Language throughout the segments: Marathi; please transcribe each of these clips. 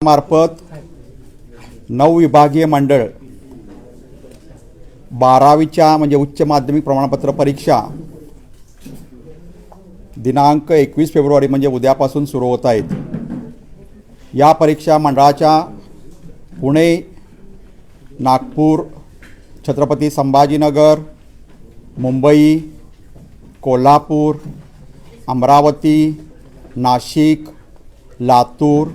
मार्फत 9 विभागीय मंडळ 12वीच्या म्हणजे उच्च माध्यमिक प्रमाणपत्र परीक्षा दिनांक 21 फेब्रुवारी म्हणजे उद्यापासून सुरू होत आहेत। या परीक्षा मंडळाच्या पुणे, नागपूर, छत्रपती संभाजीनगर, मुंबई, कोल्हापूर, अमरावती, नाशिक, लातूर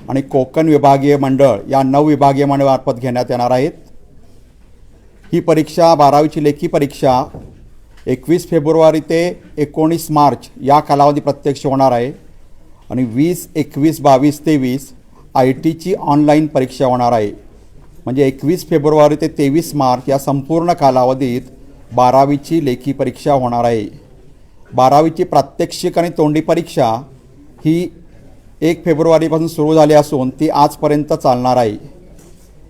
आणि कोकण विभागीय मंडळ या 9 विभागीय मंडळामार्फत घेण्यात येणार आहेत। ही परीक्षा 12वीची लेखी परीक्षा 21 फेब्रुवारी ते 19 मार्च या कालावधी प्रत्यक्ष होणार आहे आणि 20, 21, 22, 23 ITची ऑनलाईन परीक्षा होणार आहे। म्हणजे 21 फेब्रुवारी ते 23 मार्च या संपूर्ण कालावधीत 12वीची लेखी परीक्षा होणार आहे। 12वीची प्रात्यक्षिक आणि तोंडी परीक्षा ही 1 फेब्रुवारीपासून सुरू झाली असून ती आजपर्यंत चालणार आहे।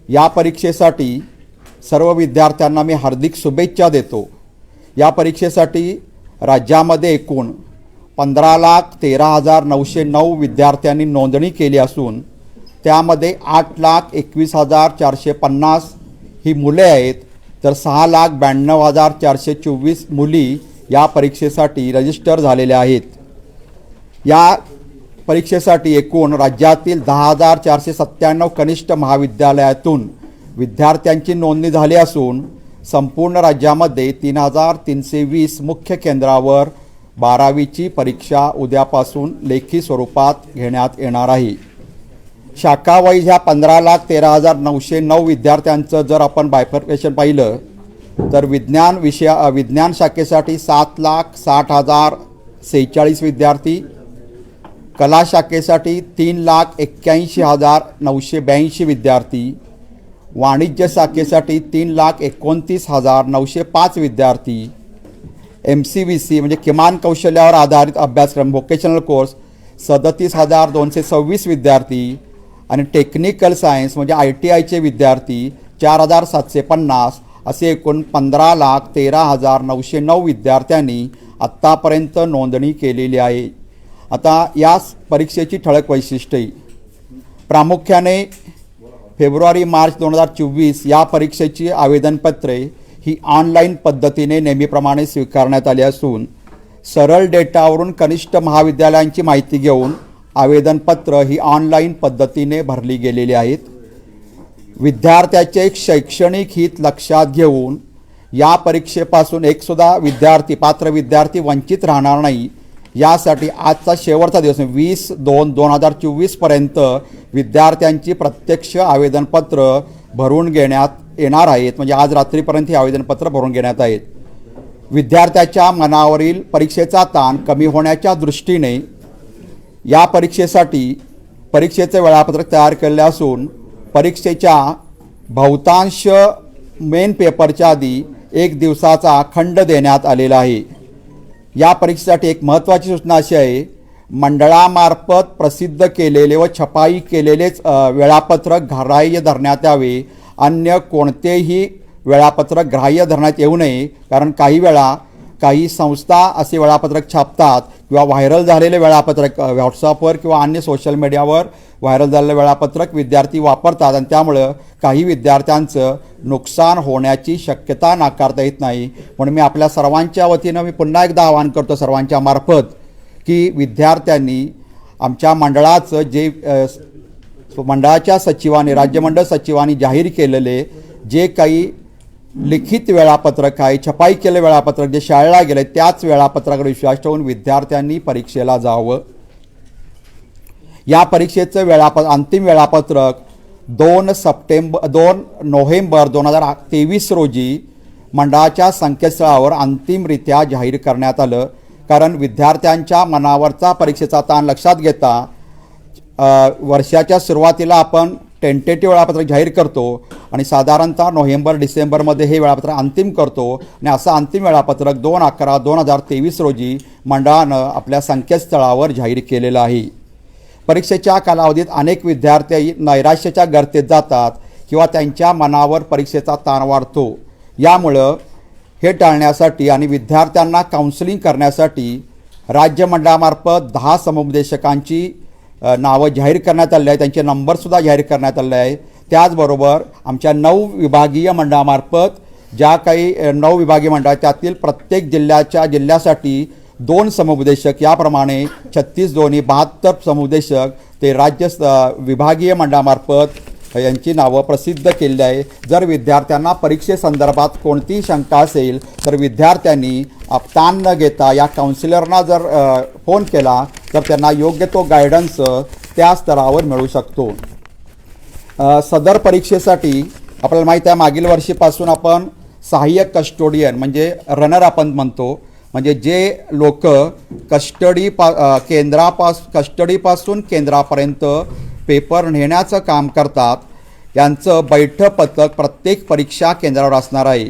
या परीक्षेसाठी सर्व विद्यार्थ्यांना मी हार्दिक शुभेच्छा देतो। या परीक्षेसाठी राज्यामध्ये एकूण 15,13,909 विद्यार्थ्यांनी नोंदणी केली असून त्यामध्ये 8,21,450 ही मुले आहेत, तर 6,92,424 मुली या परीक्षेसाठी रजिस्टर झालेल्या आहेत। या परीक्षेसाठी एकूण राज्यातील 10,497 कनिष्ठ महाविद्यालयातून विद्यार्थ्यांची नोंदणी झाली असून संपूर्ण राज्यामध्ये 3,320 मुख्य केंद्रावर 12वीची परीक्षा उद्यापासून लेखी स्वरूपात घेण्यात येणार आहे। शाखावाईज ह्या 15,13,909 विद्यार्थ्यांचं जर आपण बायफर्केशन पाहिलं तर विज्ञान शाखेसाठी 7,60,046 विद्यार्थी, कला शाखेसाठी 3,81,982 विद्यार्थी, वाणिज्य शाखेसाठी 3,29,905 विद्यार्थी, MCVC म्हणजे किमान कौशल्यावर आधारित अभ्यासक्रम व्होकेशनल कोर्स 37,226 विद्यार्थी आणि टेक्निकल सायन्स म्हणजे ITIचे विद्यार्थी 4,750 असे एकूण 15,13,909 विद्यार्थ्यांनी आत्तापर्यंत नोंदणी केलेली आहे। आता या परीक्षेची ठळक वैशिष्ट्ये प्रामुख्याने फेब्रुवारी मार्च 2024 या परीक्षेची आवेदनपत्रे ही ऑनलाईन पद्धतीने नेहमीप्रमाणे स्वीकारण्यात आली असून सरळ डेटावरून कनिष्ठ महाविद्यालयांची माहिती घेऊन आवेदनपत्र ही ऑनलाईन पद्धतीने भरली गेलेली आहेत। विद्यार्थ्याचे शैक्षणिक हित लक्षात घेऊन या परीक्षेपासून एकसुद्धा पात्र विद्यार्थी वंचित राहणार नाही यासाठी आजचा शेवटचा दिवस 20/2/2024 पर्यंत विद्यार्थ्यांची प्रत्यक्ष आवेदनपत्र भरून घेण्यात येणार आहेत। म्हणजे आज रात्रीपर्यंत ही आवेदनपत्र भरून घेण्यात आहेत। विद्यार्थ्याच्या मनावरील परीक्षेचा ताण कमी होण्याच्या दृष्टीने या परीक्षेसाठी परीक्षेचे वेळापत्रक तयार केले असून परीक्षेच्या बहुतांश मेन पेपरच्या आधी 1 दिवसाचा खंड देण्यात आलेला आहे। या परीक्षेसाठी एक महत्त्वाची सूचना अशी आहे, मंडळामार्फत प्रसिद्ध केलेले व छपाई केलेलेच वेळापत्रक ग्राह्य धरण्यात यावे, अन्य कोणतेही वेळापत्रक ग्राह्य धरण्यात येऊ नये। कारण काही वेळा काही संस्था असे वेळापत्रक छापतात किंवा व्हायरल झालेले वेळापत्रक व्हॉट्सअपवर किंवा अन्य सोशल मीडियावर व्हायरल झालेले वेळापत्रक विद्यार्थी वापरतात आणि त्यामुळं काही विद्यार्थ्यांचं नुकसान होण्याची शक्यता नाकारता येत नाही। म्हणून मी आपल्या सर्वांच्या वतीनं मी पुन्हा एकदा आवाहन करतो सर्वांच्या मार्फत की विद्यार्थ्यांनी आमच्या मंडळाचं जे मंडळाच्या सचिवांनी राज्यमंडळ सचिवांनी जाहीर केलेले जे काही लिखित वेळापत्रक आहे, छपाई केले वेळापत्रक जे शाळेला गेले त्याच वेळापत्रकावर विश्वास ठेवून विद्यार्थ्यांनी परीक्षेला जावं। या परीक्षेचं अंतिम वेळापत्रक 2 नोव्हेंबर 2023 रोजी मंडळाच्या संकेतस्थळावर अंतिमरित्या जाहीर करण्यात आलं। कारण विद्यार्थ्यांच्या मनावरचा परीक्षेचा ताण लक्षात घेता वर्षाच्या सुरुवातीला आपण टेंटेटिव्ह वेळापत्रक जाहीर करतो आणि साधारणतः नोव्हेंबर-डिसेंबरमध्ये हे वेळापत्रक अंतिम करतो आणि असं अंतिम वेळापत्रक 2/11/2023 रोजी मंडळानं आपल्या संकेतस्थळावर जाहीर केलेलं आहे। परीक्षेच्या कालावधीत अनेक विद्यार्थी नैराश्याच्या गर्तेत जातात किंवा त्यांच्या मनावर परीक्षेचा ताण वाढतो। यामुळं हे टाळण्यासाठी आणि विद्यार्थ्यांना काउन्सिलिंग करण्यासाठी राज्य मंडळामार्फत 10 समुपदेशकांची नावं जाहीर करण्यात आले आहे, त्यांचे नंबरसुद्धा जाहीर करण्यात आले आहे. त्याचबरोबर आमच्या 9 विभागीय मंडळामार्फत ज्या काही 9 विभागीय मंडळ त्यातील प्रत्येक जिल्ह्यासाठी 2 समुपदेशक याप्रमाणे 36 दोन्ही 72 समुपदेशक ते राज्य विभागीय मंडळामार्फत यांची नावं प्रसिद्ध केली आहे. जर विद्यार्थ्यांना परीक्षेसंदर्भात कोणतीही शंका असेल तर विद्यार्थ्यांनी ताण न घेता या काउन्सिलरना जर फोन केला तर त्यांना योग्य तो गायडन्स त्या स्तरावर मिळू शकतो. सदर परीक्षेसाठी आपल्याला माहीत आहे मागील वर्षीपासून आपण सहाय्यक कस्टोडियन म्हणजे रनर आपण म्हणतो, म्हणजे जे लोक कस्टडीपासून केंद्रापर्यंत पेपर नेण्याचं काम करतात यांचं बैठं पथक प्रत्येक परीक्षा केंद्रावर असणार आहे.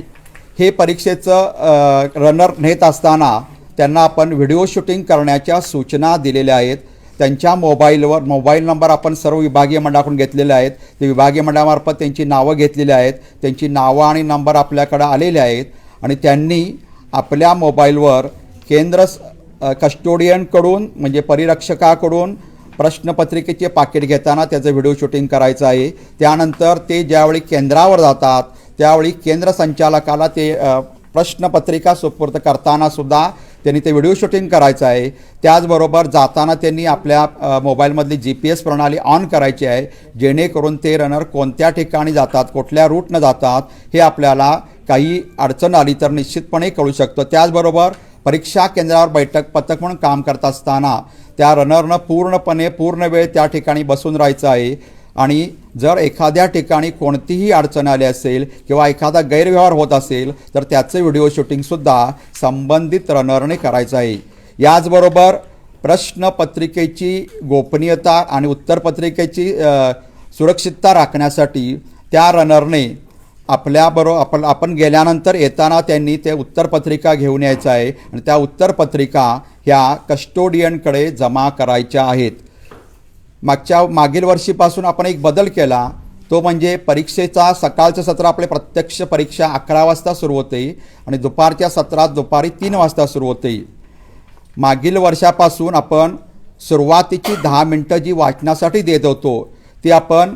हे परीक्षेचं रनर नेत असताना त्यांना आपण व्हिडिओ शूटिंग करण्याच्या सूचना दिलेल्या आहेत. त्यांच्या मोबाईल नंबर आपण सर्व विभागीय मंडळाकडून घेतलेले आहेत. ते विभागीय मंडळामार्फत त्यांची नावं घेतलेली आहेत. त्यांची नावं आणि नंबर आपल्याकडं आलेले आहेत आणि त्यांनी आपल्या मोबाईलवर केंद्र कस्टोडियनकडून म्हणजे परिरक्षकाकडून प्रश्नपत्रिकेचे पाकिट घेताना त्याचं व्हिडिओ शूटिंग करायचं आहे. त्यानंतर ते ज्यावेळी केंद्रावर जातात त्यावेळी केंद्र संचालकाला ते प्रश्नपत्रिका सुपूर्द करतानासुद्धा त्यांनी ते व्हिडिओ शूटिंग करायचं आहे. त्याचबरोबर जाताना त्यांनी आपल्या मोबाईलमधली GPS प्रणाली ऑन करायची आहे, जेणेकरून ते रनर कोणत्या ठिकाणी जातात, कुठल्या रूटनं जातात हे आपल्याला काही अडचण आली तर निश्चितपणे कळू शकतं. त्याचबरोबर परीक्षा केंद्रावर बैठक पथक म्हणून काम करत असताना त्या रनरनं पूर्ण वेळ त्या ठिकाणी बसून राहायचं आहे आणि जर एखाद्या ठिकाणी कोणतीही अडचण आली असेल किंवा एखादा गैरव्यवहार होत असेल तर त्याचं व्हिडिओ शूटिंगसुद्धा संबंधित रनरने करायचं आहे. याचबरोबर प्रश्नपत्रिकेची गोपनीयता आणि उत्तरपत्रिकेची सुरक्षितता राखण्यासाठी त्या रनरने आपल्याबरोबर आपण गेल्यानंतर येताना त्यांनी ते उत्तरपत्रिका घेऊन यायचं आहे आणि त्या उत्तरपत्रिका ह्या कस्टोडियनकडे जमा करायच्या आहेत. मागील वर्षीपासून आपण एक बदल केला, तो म्हणजे परीक्षेचा सकाळचं सत्र आपले प्रत्यक्ष परीक्षा 11 वाजता सुरू होते आणि दुपारच्या सत्रात दुपारी 3 वाजता सुरू होते. मागील वर्षापासून आपण सुरुवातीची 10 मिनटं जी वाचनासाठी देत होतो ती आपण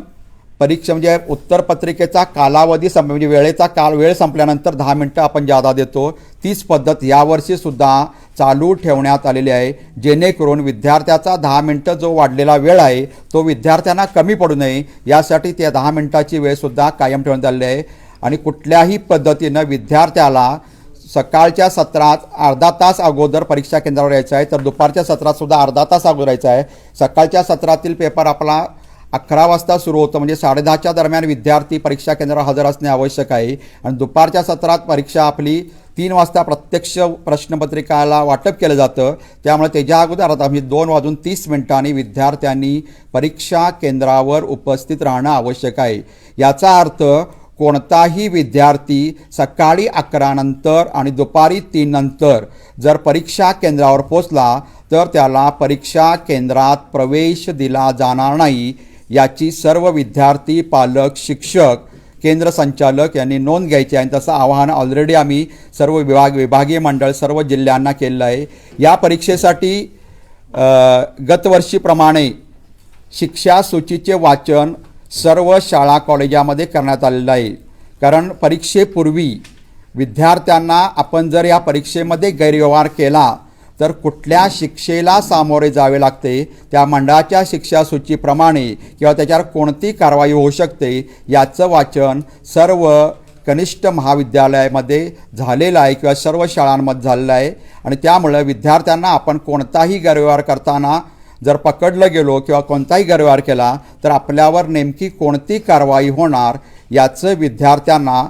परीक्षा म्हणजे उत्तरपत्रिकेचा कालावधी म्हणजे वेळ संपल्यानंतर 10 मिनटं आपण जादा देतो. तीच पद्धत यावर्षीसुद्धा चालू ठेवण्यात आलेली आहे, जेणेकरून विद्यार्थ्याचा 10 मिनटं जो वाढलेला वेळ आहे तो विद्यार्थ्यांना कमी पडू नये यासाठी त्या 10 मिनटाची वेळसुद्धा कायम ठेवण्यात आलेली आहे. आणि कुठल्याही पद्धतीनं विद्यार्थ्याला सकाळच्या सत्रात अर्धा तास अगोदर परीक्षा केंद्रावर यायचं आहे, तर दुपारच्या सत्रातसुद्धा अर्धा तास अगोदर यायचं आहे. सकाळच्या सत्रातील पेपर आपला 11 वाजता सुरू होतं, म्हणजे 10:30च्या दरम्यान विद्यार्थी परीक्षा केंद्रावर हजर असणे आवश्यक आहे. आणि दुपारच्या सत्रात परीक्षा आपली 3 वाजता प्रत्यक्ष प्रश्नपत्रिकाला वाटप केलं जातं. त्यामुळे त्याच्या अगोदर आता 2:30 विद्यार्थ्यांनी परीक्षा केंद्रावर उपस्थित राहणं आवश्यक आहे. याचा अर्थ कोणताही विद्यार्थी सकाळी 11 नंतर आणि दुपारी 3 नंतर जर परीक्षा केंद्रावर पोचला तर त्याला परीक्षा केंद्रात प्रवेश दिला जाणार नाही, याची सर्व विद्यार्थी, पालक, शिक्षक, केंद्र संचालक यांनी नोंद घ्यायची आहे. तसं आवाहन ऑलरेडी आम्ही सर्व विभागीय मंडळ सर्व जिल्ह्यांना केलेलं आहे. या परीक्षेसाठी गतवर्षीप्रमाणे शिक्षा सूचीचे वाचन सर्व शाळा कॉलेजामध्ये करण्यात आलेलं आहे. कारण परीक्षेपूर्वी विद्यार्थ्यांना आपण जर या परीक्षेमध्ये गैरव्यवहार केला तर कुठल्या शिक्षेला सामोरे जावे लागते, त्या मंडळाच्या शिक्षासूचीप्रमाणे किंवा त्याच्यावर कोणती कारवाई होऊ शकते याचं वाचन सर्व कनिष्ठ महाविद्यालयामध्ये झालेलं आहे किंवा सर्व शाळांमध्ये झालेलं आहे. आणि त्यामुळे विद्यार्थ्यांना आपण कोणताही गैरव्यवहार करताना जर पकडलं गेलो किंवा कोणताही गैरव्यवहार केला तर आपल्यावर नेमकी कोणती कारवाई होणार याचं विद्यार्थ्यांना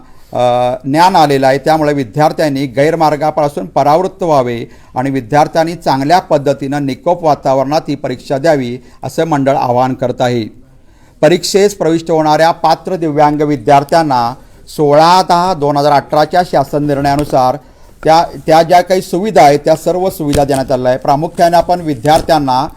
ज्ञान आलेलं आहे. त्यामुळे विद्यार्थ्यांनी गैरमार्गापासून परावृत्त व्हावे आणि विद्यार्थ्यांनी चांगल्या पद्धतीनं निकोप वातावरणात ही परीक्षा द्यावी असं मंडळ आवाहन करत आहे. परीक्षेस प्रविष्ट होणाऱ्या पात्र दिव्यांग विद्यार्थ्यांना 16/10/2018च्या शासन निर्णयानुसार त्या ज्या काही सुविधा आहेत त्या सर्व सुविधा देण्यात आल्या आहे. प्रामुख्याने आपण विद्यार्थ्यांना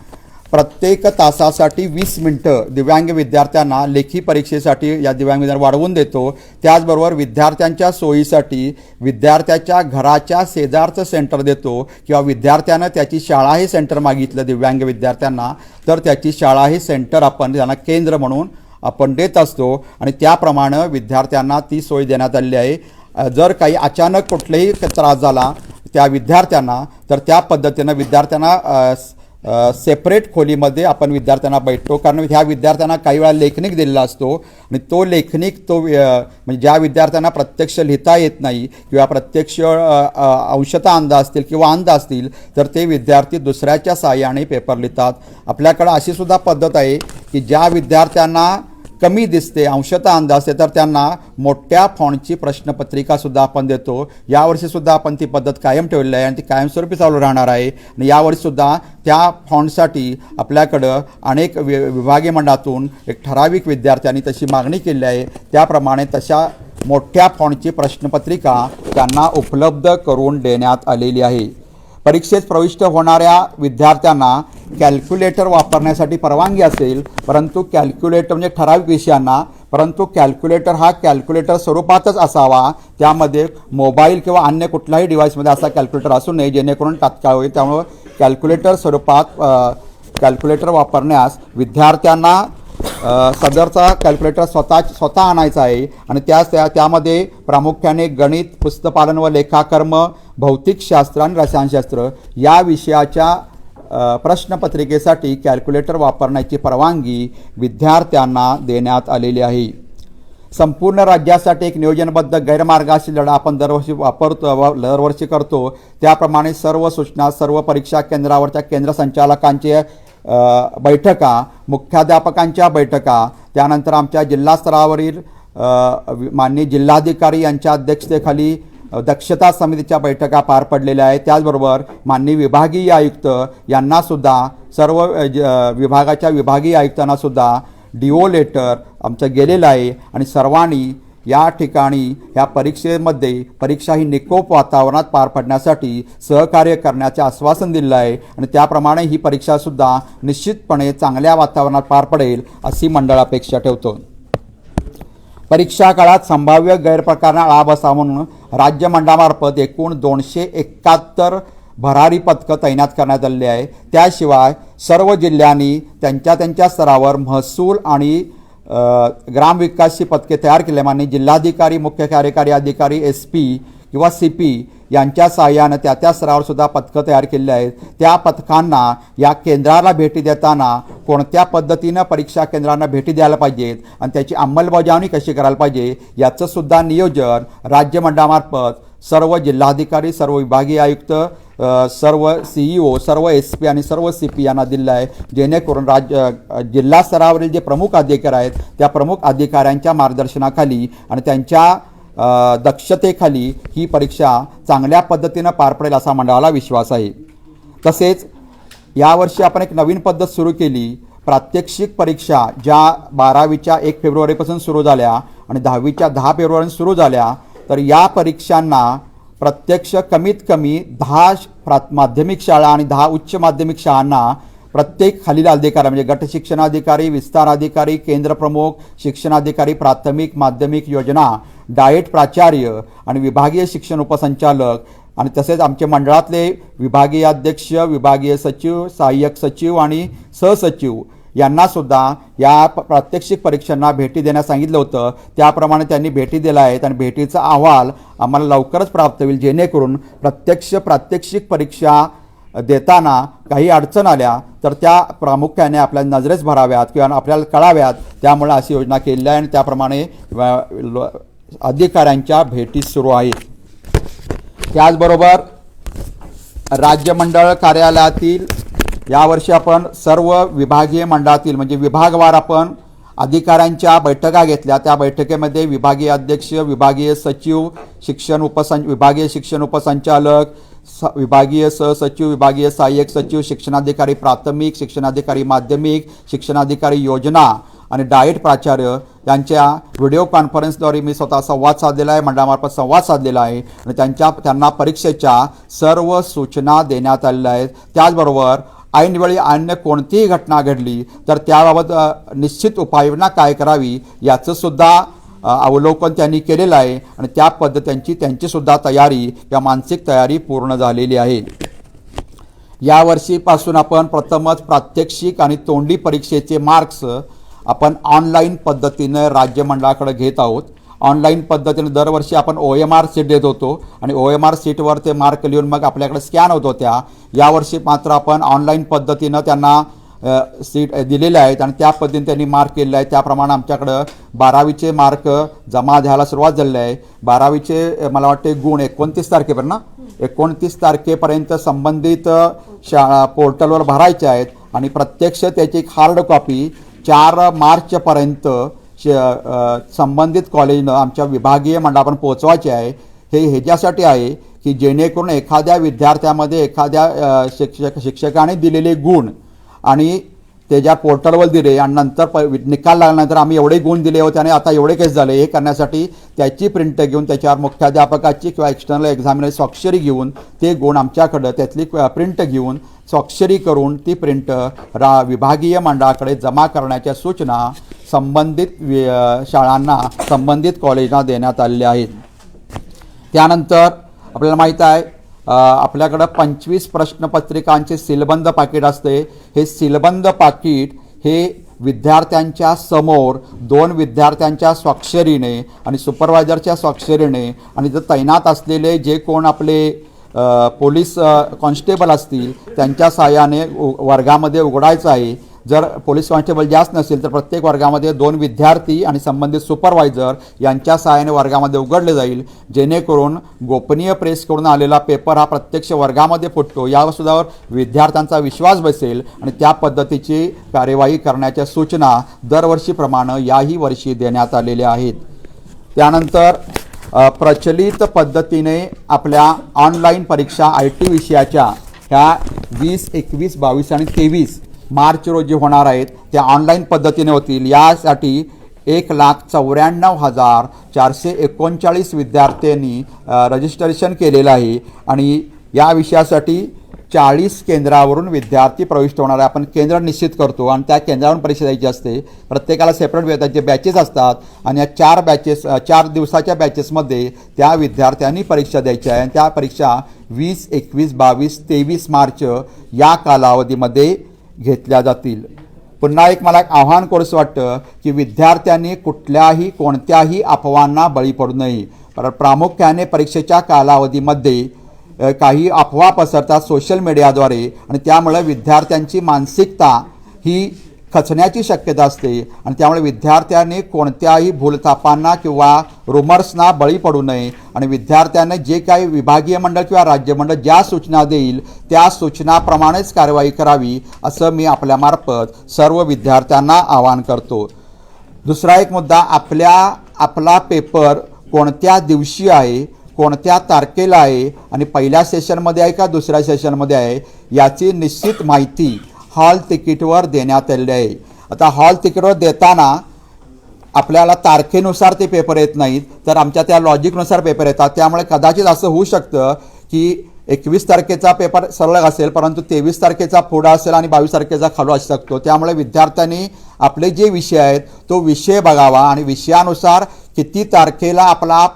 प्रत्येक तासासाठी 20 मिनिटं दिव्यांग विद्यार्थ्यांना लेखी परीक्षेसाठी या दिव्यांग विद्यार्थ्यांना वाढवून देतो. त्याचबरोबर विद्यार्थ्यांच्या सोयीसाठी विद्यार्थ्याच्या घराच्या शेजारचं सेंटर देतो किंवा विद्यार्थ्यानं त्याची शाळा हे सेंटर मागितलं दिव्यांग विद्यार्थ्यांना तर त्याची शाळा हे सेंटर आपण त्यांना केंद्र म्हणून आपण देत असतो आणि त्याप्रमाणे विद्यार्थ्यांना ती सोय देण्यात आलेली आहे. जर काही अचानक कुठलाही त्रास झाला त्या विद्यार्थ्यांना तर त्या पद्धतीनं विद्यार्थ्यांना सेपरेट खोलीमध्ये आपण विद्यार्थ्यांना बैठतो. कारण ह्या विद्यार्थ्यांना काही वेळा लेखनिक दिलेला असतो आणि तो लेखनिक म्हणजे ज्या विद्यार्थ्यांना प्रत्यक्ष लिहिता येत नाही किंवा प्रत्यक्ष अंशतः अंध असतील किंवा अंध असतील तर ते विद्यार्थी दुसऱ्याच्या साहाय्याने पेपर लिहितात. आपल्याकडं अशी सुद्धा पद्धत आहे की ज्या विद्यार्थ्यांना कमी दिसते अंशतः अंध असते तर त्यांना मोठ्या फॉन्टची प्रश्नपत्रिकासुद्धा आपण देतो. यावर्षीसुद्धा आपण ती पद्धत कायम ठेवलेली आहे आणि ती कायमस्वरूपी चालू राहणार आहे. आणि यावर्षीसुद्धा त्या फॉन्टसाठी आपल्याकडं अनेक विभागीय मंडळातून एक ठराविक विद्यार्थ्यांनी तशी मागणी केली आहे. त्याप्रमाणे तशा मोठ्या फॉन्टची प्रश्नपत्रिका त्यांना उपलब्ध करून देण्यात आलेली आहे. परीक्षेत प्रविष्ट होणाऱ्या विद्यार्थ्यांना कॅल्क्युलेटर वापरण्यासाठी परवानगी असेल परंतु कॅल्क्युलेटर म्हणजे ठराविक विषयांना परंतु कॅल्क्युलेटर हा कॅल्क्युलेटर स्वरूपातच असावा. त्यामध्ये मोबाईल किंवा अन्य कुठल्याही डिव्हाइसमध्ये असा कॅल्क्युलेटर असू नये जेणेकरून तात्काळ होईल. त्यामुळं कॅल्क्युलेटर स्वरूपात कॅल्क्युलेटर वापरण्यास विद्यार्थ्यांना सदरचा कॅल्क्युलेटर स्वतः आणायचा आहे आणि त्यामध्ये प्रामुख्याने गणित पुस्तकपालन व लेखाकर्म भौतिकशास्त्र आणि रसायनशास्त्र या विषयाच्या प्रश्नपत्रिकेसाठी कॅल्क्युलेटर वापरण्याची परवानगी विद्यार्थ्यांना देण्यात आलेली आहे. संपूर्ण राज्यासाठी एक नियोजनबद्ध गैरमार्गाशी लढा आपण दरवर्षी करतो. त्याप्रमाणे सर्व सूचना सर्व परीक्षा केंद्रावरच्या केंद्र संचालकांचे बैठका मुख्याध्यापकांच्या बैठका त्यानंतर आमच्या जिल्हा स्तरावरील माननीय जिल्हाधिकारी यांच्या अध्यक्षतेखाली दक्षता समितीच्या बैठका पार पडलेल्या आहेत. त्याचबरोबर माननीय विभागीय आयुक्त यांनासुद्धा सर्व विभागाच्या विभागीय आयुक्तांनासुद्धा DO लेटर आमचं गेलेलं आहे आणि सर्वांनी या ठिकाणी या परीक्षेमध्ये परीक्षा ही निकोप वातावरणात पार पडण्यासाठी सहकार्य करण्याचे आश्वासन दिलं आहे आणि त्याप्रमाणे ही परीक्षासुद्धा निश्चितपणे चांगल्या वातावरणात पार पडेल अशी मंडळ अपेक्षा ठेवतो. परीक्षा काळात संभाव्य गैरप्रकारांना आळा बसावा म्हणून राज्य मंडळामार्फत एकूण 271 भरारी पथकं तैनात करण्यात आलेली आहे. त्याशिवाय सर्व जिल्ह्यांनी त्यांच्या स्तरावर महसूल आणि ग्रामविकासची पथके तयार केले. माननीय जिल्हाधिकारी मुख्य कार्यकारी अधिकारी SP किंवा CP यांच्या सहाय्यानं त्या स्तरावर सुद्धा पथकं तयार केलेली आहेत. त्या पथकांना या केंद्राला भेटी देताना कोणत्या पद्धतीनं परीक्षा केंद्रांना भेटी द्यायला पाहिजेत आणि त्याची अंमलबजावणी कशी करायला पाहिजे याचं सुद्धा नियोजन राज्य मंडळामार्फत सर्व जिल्हाधिकारी सर्व विभागीय आयुक्त सर्व CEO सर्व SP आणि सर्व CP यांना दिलं आहे जेणेकरून जिल्हा स्तरावरील जे प्रमुख अधिकारी आहेत त्या प्रमुख अधिकाऱ्यांच्या मार्गदर्शनाखाली आणि त्यांच्या दक्षतेखाली ही परीक्षा चांगल्या पद्धतीनं पार पडेल असा मंडळाला विश्वास आहे. तसेच यावर्षी आपण एक नवीन पद्धत सुरू केली. प्रात्यक्षिक परीक्षा ज्या 12वीच्या 1 फेब्रुवारीपासून सुरू झाल्या आणि 10वीच्या 10 फेब्रुवारीपासून सुरू झाल्या तर या परीक्षांना प्रत्यक्ष कमीत कमी 10 माध्यमिक शाळा आणि 10 उच्च माध्यमिक शाळांना प्रत्येक खालील अधिकारी म्हणजे गट शिक्षणाधिकारी विस्तार अधिकारी केंद्र प्रमुख शिक्षणाधिकारी प्राथमिक माध्यमिक योजना डाएट प्राचार्य आणि विभागीय शिक्षण उपसंचालक आणि तसेच आमचे मंडळातले विभागीय अध्यक्ष विभागीय सचिव सहाय्यक सचिव आणि सहसचिव यांनासुद्धा या प्रात्यक्षिक परीक्षांना भेटी देण्यास सांगितलं होतं. त्याप्रमाणे त्यांनी भेटी दिल्या आहेत आणि भेटीचा अहवाल आम्हाला लवकरच प्राप्त होईल जेणेकरून प्रात्यक्षिक परीक्षा देताना काही अडचण आल्या तर त्या प्रामुख्याने आपल्या नजरेस भराव्यात किंवा आपल्याला कळाव्यात. त्यामुळे अशी योजना केलेली आहे आणि त्याप्रमाणे अधिकाऱ्यांच्या भेटी सुरू आहेत. त्याचबरोबर राज्य मंडळ कार्यालयातील यावर्षी आपण सर्व विभागीय मंडळातील म्हणजे विभागवार आपण अधिकाऱ्यांच्या बैठका घेतल्या. त्या बैठकीमध्ये विभागीय अध्यक्ष विभागीय सचिव विभागीय शिक्षण उपसंचालक विभागीय सहसचिव विभागीय सहाय्यक सचिव शिक्षणाधिकारी प्राथमिक शिक्षणाधिकारी माध्यमिक शिक्षणाधिकारी योजना आणि डाएट प्राचार्य यांच्या व्हिडिओ कॉन्फरन्सद्वारे मी स्वतः संवाद साधलेला आहे मंडळामार्फत संवाद साधलेला आहे आणि त्यांना परीक्षेच्या सर्व सूचना देण्यात आलेल्या आहेत. त्याचबरोबर ऐनवेळी अन्य कोणतीही घटना घडली तर त्याबाबत निश्चित उपाययोजना काय करावी याचं सुद्धा अवलोकन त्यांनी केलेलं आहे आणि त्या पद्धतींची त्यांचीसुद्धा तयारी या मानसिक तयारी पूर्ण झालेली आहे. यावर्षीपासून आपण प्रथमच प्रात्यक्षिक आणि तोंडी परीक्षेचे मार्क्स आपण ऑनलाईन पद्धतीनं राज्यमंडळाकडे घेत आहोत. ऑनलाईन पद्धतीने दरवर्षी आपण OMR सीट देत होतो आणि OMR सीटवर ते मार्क लिहून मग आपल्याकडे स्कॅन होत होत्या. यावर्षी मात्र आपण ऑनलाईन पद्धतीनं त्यांना सीट दिलेल्या आहेत आणि त्या पद्धतीने त्यांनी मार्क केलेले आहे. त्याप्रमाणे आमच्याकडं 12वीचे मार्क जमा द्यायला सुरुवात झालेली आहे. 12वीचे मला वाटते गुण 29 तारखेपर्यंत 29 तारखेपर्यंत संबंधित शाळा पोर्टलवर भरायचे आहेत आणि प्रत्यक्ष त्याची एक हार्ड कॉपी 4 मार्चपर्यंत संबंधित कॉलेजनं आमच्या विभागीय मंडळापर्यंत पोहोचवायचे आहे. हे ह्याच्यासाठी आहे की जेणेकरून एखाद्या विद्यार्थ्यामध्ये एखाद्या शिक्षकाने दिलेले गुण आणि त्याच्या पोर्टलवर दिले आणि नंतर निकाल लागल्यानंतर आम्ही एवढे गुण दिले होते आणि आता एवढे केस झाले हे करण्यासाठी त्याची प्रिंट घेऊन त्याच्यावर मुख्याध्यापकाची किंवा एक्सटर्नल एक्झामिनर स्वाक्षरी घेऊन ते गुण आमच्याकडं त्यातली प्रिंट घेऊन स्वाक्षरी करून ती प्रिंट विभागीय मंडळाकडे जमा करण्याच्या सूचना संबंधित शाळांना संबंधित कॉलेजना देण्यात आलेल्या आहेत. त्यानंतर आपल्याला माहीत आहे आपल्याकडं 25 प्रश्नपत्रिकांचे सीलबंद पाकिट असते. हे सीलबंद पाकिट हे विद्यार्थ्यांच्या समोर 2 विद्यार्थ्यांच्या स्वाक्षरीने आणि सुपरवायझरच्या स्वाक्षरीने आणि जर तैनात असलेले जे कोण आपले पोलीस कॉन्स्टेबल असतील त्यांच्या सहाय्याने वर्गामध्ये उघडायचं आहे. जर पोलीस कॉन्स्टेबल जास्त नसेल तर प्रत्येक वर्गामध्ये 2 विद्यार्थी आणि संबंधित सुपरवायझर यांच्या सहाय्याने वर्गामध्ये उघडले जाईल जेणेकरून गोपनीय प्रेसकडून आलेला पेपर हा प्रत्यक्ष वर्गामध्ये फुटतो यासुद्धा विद्यार्थ्यांचा विश्वास बसेल आणि त्या पद्धतीची कार्यवाही करण्याच्या सूचना दरवर्षीप्रमाणे याही वर्षी देण्यात आलेल्या आहेत. त्यानंतर प्रचलित पद्धतीने आपल्या ऑनलाईन परीक्षा IT विषयाच्या ह्या 20, 21, 22 आणि 23 मार्च रोजी होणार आहेत. त्या ऑनलाईन पद्धतीने होतील. यासाठी 1,94,439 विद्यार्थ्यांनी रजिस्ट्रेशन केलेलं आहे आणि या विषयासाठी 40 केंद्रावरून विद्यार्थी प्रविष्ट होणार आहे. आपण केंद्र निश्चित करतो आणि त्या केंद्रावरून परीक्षा द्यायची असते. प्रत्येकाला सेपरेट त्याचे बॅचेस असतात आणि या 4 दिवसाच्या बॅचेसमध्ये त्या विद्यार्थ्यांनी परीक्षा द्यायची आहे आणि त्या परीक्षा 20, 21, 22, 23 मार्च या कालावधीमध्ये घेतल्या जातील. पुन्हा एक मला एक आव्हान करूच वाटतं की विद्यार्थ्यांनी कोणत्याही अफवांना बळी पडू नये. प्रामुख्याने परीक्षेच्या कालावधीमध्ये काही अफवा पसरतात सोशल मीडियाद्वारे आणि त्यामुळे विद्यार्थ्यांची मानसिकता ही खचण्याची शक्यता असते आणि त्यामुळे विद्यार्थ्यांनी कोणत्याही भूलथापांना किंवा रुमर्सना बळी पडू नये आणि विद्यार्थ्यांनी जे काही विभागीय मंडळ किंवा राज्यमंडळ ज्या सूचना देईल त्या सूचनाप्रमाणेच कार्यवाही करावी असं मी आपल्यामार्फत सर्व विद्यार्थ्यांना आवाहन करतो. दुसरा एक मुद्दा आपला पेपर कोणत्या दिवशी आहे कोणत्या तारखेला आहे आणि पहिल्या सेशनमध्ये आहे का दुसऱ्या सेशनमध्ये आहे याची निश्चित माहिती हॉल तिकीटवर देण्यात आलेली आहे. आता हॉल तिकीटवर देताना आपल्याला तारखेनुसार ते पेपर येत नाहीत तर आमच्या त्या लॉजिकनुसार पेपर येतात. त्यामुळे कदाचित असं होऊ शकतं की 21 तारखेचा पेपर सरळ असेल परंतु 23 तारखेचा पुढं असेल आणि 22 तारखेचा खालू असू शकतो. त्यामुळे विद्यार्थ्यांनी आपले जे विषय आहेत तो विषय बघावा आणि विषयानुसार किती तारखेला आपला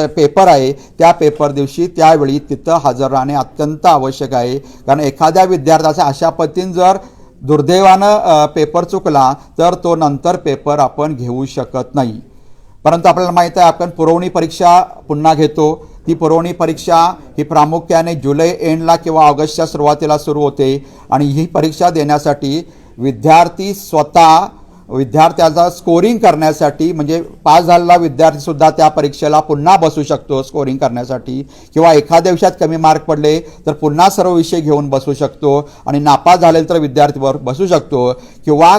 पेपर आहे त्या पेपर दिवशी त्यावेळी तिथं हजर राहणे अत्यंत आवश्यक आहे. कारण एखाद्या विद्यार्थ्याचा अशा पद्धतीने जर दुर्दैवानं पेपर चुकला तर तो नंतर पेपर आपण घेऊ शकत नाही. परंतु आपल्याला माहीत आहे आपण पुरवणी परीक्षा पुन्हा घेतो. ती पुरवणी परीक्षा ही प्रामुख्याने जुलै एंडला किंवा ऑगस्टच्या सुरुवातीला सुरू होते आणि ही परीक्षा देण्यासाठी विद्यार्थी स्वतः विद्यार्थ्याचा स्कोरिंग करण्यासाठी म्हणजे पास झालेला विद्यार्थीसुद्धा त्या परीक्षेला पुन्हा बसू शकतो स्कोरिंग करण्यासाठी किंवा एखाद्या विषयात कमी मार्क पडले तर पुन्हा सर्व विषय घेऊन बसू शकतो आणि नापास झाले तर विद्यार्थीवर बसू शकतो किंवा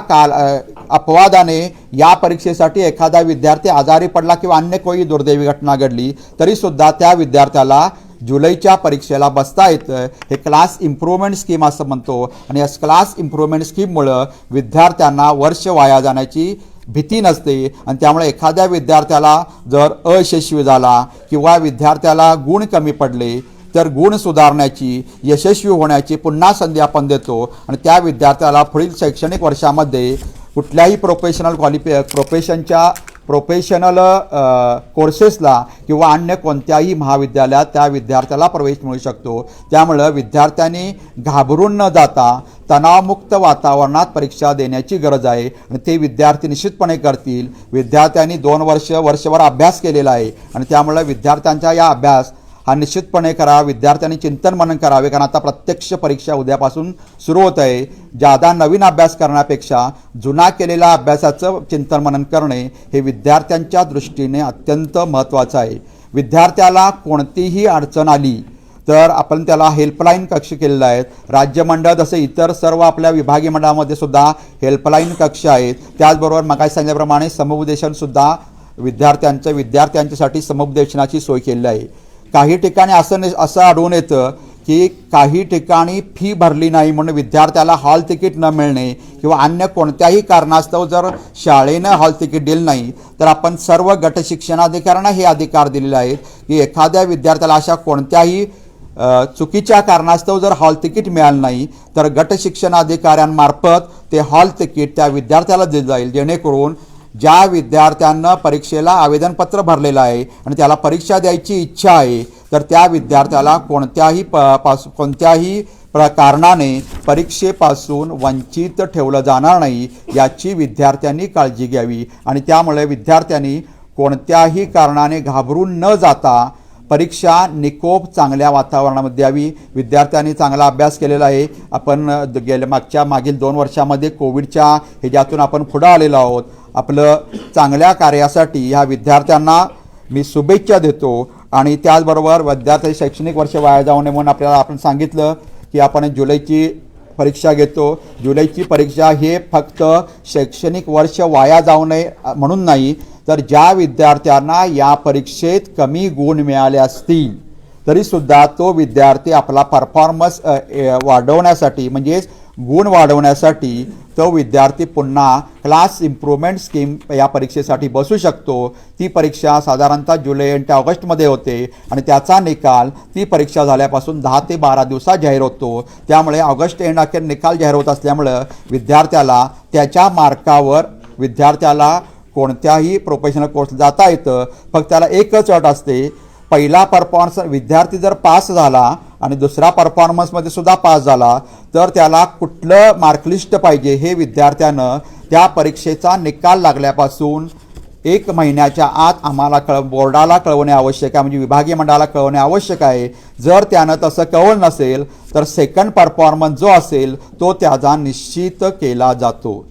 अपवादाने या परीक्षेसाठी एखादा विद्यार्थी आजारी पडला किंवा अन्य कोणी दुर्दैवी घटना घडली तरीसुद्धा त्या विद्यार्थ्याला जुलैच्या परीक्षेला बसता येतं. हे क्लास इम्प्रूव्हमेंट स्कीम असं म्हणतो आणि या क्लास इम्प्रूव्हमेंट स्कीममुळं विद्यार्थ्यांना वर्ष वाया जाण्याची भीती नसते आणि त्यामुळे एखाद्या विद्यार्थ्याला जर अयशस्वी झाला किंवा विद्यार्थ्याला गुण कमी पडले तर गुण सुधारण्याची, यशस्वी होण्याची पुन्हा संधी आपण देतो आणि त्या विद्यार्थ्याला पुढील शैक्षणिक वर्षामध्ये कुठल्याही प्रोफेशनल कोर्सेसला किंवा अन्य कोणत्याही महाविद्यालयात त्या विद्यार्थ्याला प्रवेश मिळू शकतो. त्यामुळं विद्यार्थ्यांनी घाबरून न जाता तणावमुक्त वातावरणात परीक्षा देण्याची गरज आहे आणि ते विद्यार्थी निश्चितपणे करतील. विद्यार्थ्यांनी 2 वर्षभर अभ्यास केलेला आहे आणि त्यामुळं विद्यार्थ्यांचा या अभ्यास हा निश्चितपणे करा. विद्यार्थ्यांनी चिंतन मनन करावे, कारण आता प्रत्यक्ष परीक्षा उद्यापासून सुरू होत आहे. ज्यादा नवीन अभ्यास करण्यापेक्षा जुना केलेल्या अभ्यासाचं चिंतन मनन करणे हे विद्यार्थ्यांच्या दृष्टीने अत्यंत महत्त्वाचं आहे. विद्यार्थ्याला कोणतीही अडचण आली तर आपण त्याला हेल्पलाईन कक्ष केलेला आहेत. राज्यमंडळ जसे इतर सर्व आपल्या विभागीय मंडळामध्ये सुद्धा हेल्पलाईन कक्ष आहेत. त्याचबरोबर मगाशी सांगितल्याप्रमाणे समुपदेशनसुद्धा विद्यार्थ्यांच्यासाठी समुपदेशनाची सोय केलेली आहे. काही ठिकाणी असं आढळून येतं की काही ठिकाणी फी भरली नाही म्हणून विद्यार्थ्याला हॉल तिकीट न मिळणे किंवा अन्य कोणत्याही कारणास्तव जर शाळेनं हॉल तिकीट दिलं नाही तर आपण सर्व गट शिक्षणाधिकाऱ्यांना हे अधिकार दिलेले आहेत की एखाद्या विद्यार्थ्याला अशा कोणत्याही चुकीच्या कारणास्तव जर हॉल तिकीट मिळालं नाही तर गट शिक्षणाधिकाऱ्यांमार्फत ते हॉल तिकीट त्या विद्यार्थ्याला दिलं जाईल, जेणेकरून ज्या विद्यार्थ्यांना परीक्षेला आवेदनपत्र भरलेलं आहे आणि त्याला परीक्षा द्यायची इच्छा आहे तर त्या विद्यार्थ्याला कोणत्याही कारणाने परीक्षेपासून वंचित ठेवलं जाणार नाही याची विद्यार्थ्यांनी काळजी घ्यावी. आणि त्यामुळे विद्यार्थ्यांनी कोणत्याही कारणाने घाबरून न जाता परीक्षा निकोप चांगल्या वातावरणामध्ये द्यावी. विद्यार्थ्यांनी चांगला अभ्यास केलेला आहे. आपण मागील 2 वर्षामध्ये कोविडच्या ह्याच्यातून आपण पुढं आलेलो आहोत. आपलं चांगल्या कार्यासाठी ह्या विद्यार्थ्यांना मी शुभेच्छा देतो. आणि त्याचबरोबर विद्यार्थी शैक्षणिक वर्ष वाया जाऊ नये म्हणून आपण सांगितलं की आपण जुलैची परीक्षा घेतो. जुलैची परीक्षा हे फक्त शैक्षणिक वर्ष वाया जाऊ नये म्हणून नाही, तर ज्या विद्यार्थ्यांना या परीक्षेत कमी गुण मिळाले असतील तरीसुद्धा तो विद्यार्थी आपला परफॉर्मन्स वाढवण्यासाठी म्हणजेच गुण वाढवण्यासाठी तो विद्यार्थी पुन्हा क्लास इम्प्रूव्हमेंट स्कीम या परीक्षेसाठी बसू शकतो. ती परीक्षा साधारणतः जुलै आणि ऑगस्टमध्ये होते आणि त्याचा निकाल ती परीक्षा झाल्यापासून 10 ते 12 दिवसात जाहीर होतो. त्यामुळे ऑगस्ट एंड अखेर निकाल जाहीर होत असल्यामुळं विद्यार्थ्याला त्याच्या मार्कावर विद्यार्थ्याला कोणत्याही प्रोफेशनल कोर्स जाता येतं. फक्त त्याला एकच अट असते, पहिला परफॉर्मन्स विद्यार्थी जर पास झाला आणि दुसरा परफॉर्मन्समध्ये सुद्धा पास झाला तर त्याला कुठलं मार्कलिस्ट पाहिजे हे विद्यार्थ्यानं त्या परीक्षेचा निकाल लागल्यापासून 1 महिन्याच्या आत आम्हाला बोर्डाला कळवणे आवश्यक आहे, म्हणजे विभागीय मंडळाला कळवणे आवश्यक आहे. जर त्यानं तसं कळवलं नसेल तर सेकंड परफॉर्मन्स जो असेल तो त्याचा निश्चित केला जातो.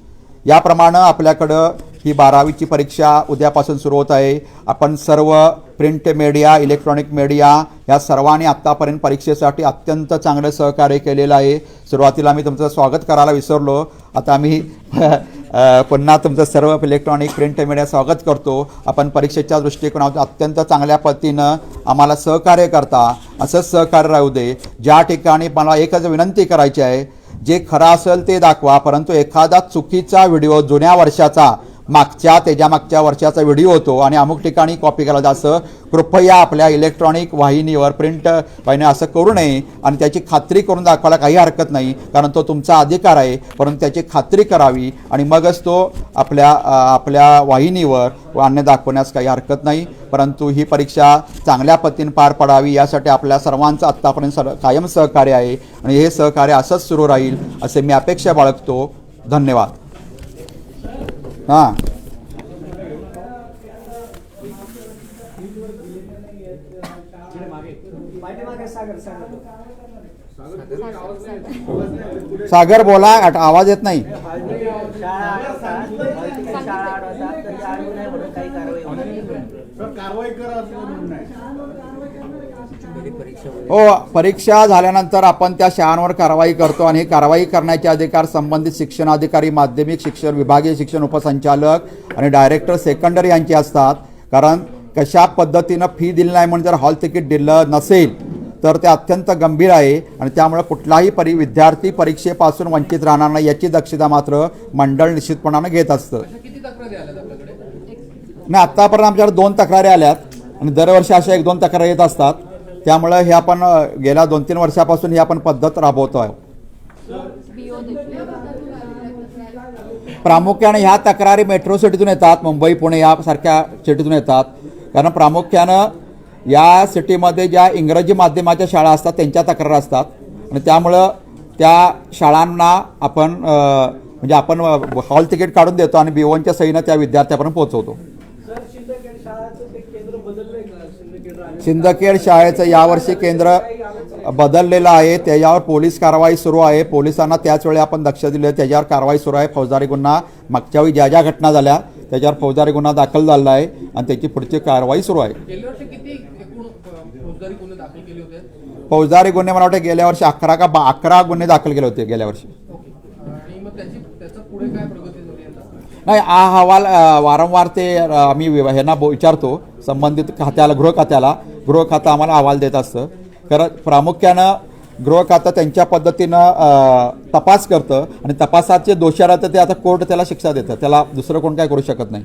याप्रमाणे आपल्याकडं ही 12वीची परीक्षा उद्यापासून सुरू होत आहे. आपण सर्व प्रिंट मीडिया, इलेक्ट्रॉनिक मीडिया या सर्वांनी आत्तापर्यंत परीक्षेसाठी अत्यंत चांगलं सहकार्य केलेलं आहे. सुरुवातीला मी तुमचं स्वागत करायला विसरलो, आता मी पुन्हा तुमचं सर्व इलेक्ट्रॉनिक प्रिंट मीडिया स्वागत करतो. आपण परीक्षेच्या दृष्टिकोनातून अत्यंत चांगल्या पद्धतीनं आम्हाला सहकार्य करता, असंच सहकार्य राहू दे. ज्या ठिकाणी मला एकच विनंती करायची आहे, जे खरं असेल ते दाखवा, परंतु एखादा चुकीचा व्हिडिओ जुन्या वर्षाचा त्याच्या मागच्या वर्षाचा व्हिडिओ होतो आणि अमुक ठिकाणी कॉपी केला असं कृपया आपल्या इलेक्ट्रॉनिक वाहिनीवर प्रिंट वाहिनी असं करू नये. आणि त्याची खात्री करून दाखवायला काही हरकत नाही, कारण तो तुमचा अधिकार आहे, परंतु त्याची खात्री करावी आणि मगच तो आपल्या वाहिनीवर वाहने दाखवण्यास काही हरकत नाही. परंतु ही परीक्षा चांगल्या पद्धतीने पार पडावी यासाठी आपल्या सर्वांचं आत्तापर्यंत कायम सहकार्य आहे आणि हे सहकार्य असंच सुरू राहील असे मी अपेक्षा बाळगतो. धन्यवाद. हां, सागर बोला, आवाज येत नाही. हो, परीक्षा झाल्यानंतर आपण त्या शाळांवर कारवाई करतो आणि ही कारवाई करण्याचे अधिकार संबंधित शिक्षणाधिकारी, माध्यमिक शिक्षण, विभागीय शिक्षण उपसंचालक आणि डायरेक्टर सेकंडरी यांचे असतात. कारण कशा पद्धतीनं फी दिली नाही म्हणून जर हॉल तिकीट दिलं नसेल तर ते अत्यंत गंभीर आहे आणि त्यामुळे कुठलाही विद्यार्थी परीक्षेपासून वंचित राहणार नाही याची दक्षता मात्र मंडळ निश्चितपणानं घेत असतं. नाही, आत्तापर्यंत आमच्याकडे 2 तक्रारी आल्यात आणि दरवर्षी अशा 1-2 तक्रारी येत असतात. त्यामुळं हे आपण गेल्या 2-3 वर्षापासून ही आपण पद्धत राबवतो आहे. प्रामुख्याने ह्या तक्रारी मेट्रो सिटीतून येतात, मुंबई पुणे यासारख्या सिटीतून येतात. कारण प्रामुख्यानं या सिटीमध्ये ज्या इंग्रजी माध्यमाच्या शाळा असतात त्यांच्या तक्रारी असतात आणि त्यामुळं त्या शाळांना आपण म्हणजे आपण हॉल तिकीट काढून देतो आणि BOच्या सहीनं त्या विद्यार्थ्यापर्यंत पोहोचवतो. सिंदखेड शाळेचं यावर्षी केंद्र बदललेलं आहे, त्याच्यावर पोलीस कारवाई सुरू आहे. पोलिसांना त्याच वेळी आपण लक्ष दिले, त्याच्यावर कारवाई सुरू आहे. फौजदारी गुन्हा मागच्या वेळी ज्या घटना झाल्या त्याच्यावर फौजदारी गुन्हा दाखल झाला आहे आणि त्याची पुढची कारवाई सुरू आहे. फौजदारी गुन्हे मला वाटतं गेल्या वर्षी 11 गुन्हे दाखल केले होते गेल्या वर्षी. नाही, हा अहवाल वारंवार ते आम्ही ह्यांना विचारतो, संबंधित खात्याला, गृह खातं आम्हाला अहवाल देत असतं. कारण प्रामुख्यानं गृह खातं त्यांच्या पद्धतीनं तपास करतं आणि तपासाचे दोषी राहतं ते आता कोर्ट त्याला शिक्षा देतं, त्याला दुसरं कोण काय करू शकत नाही.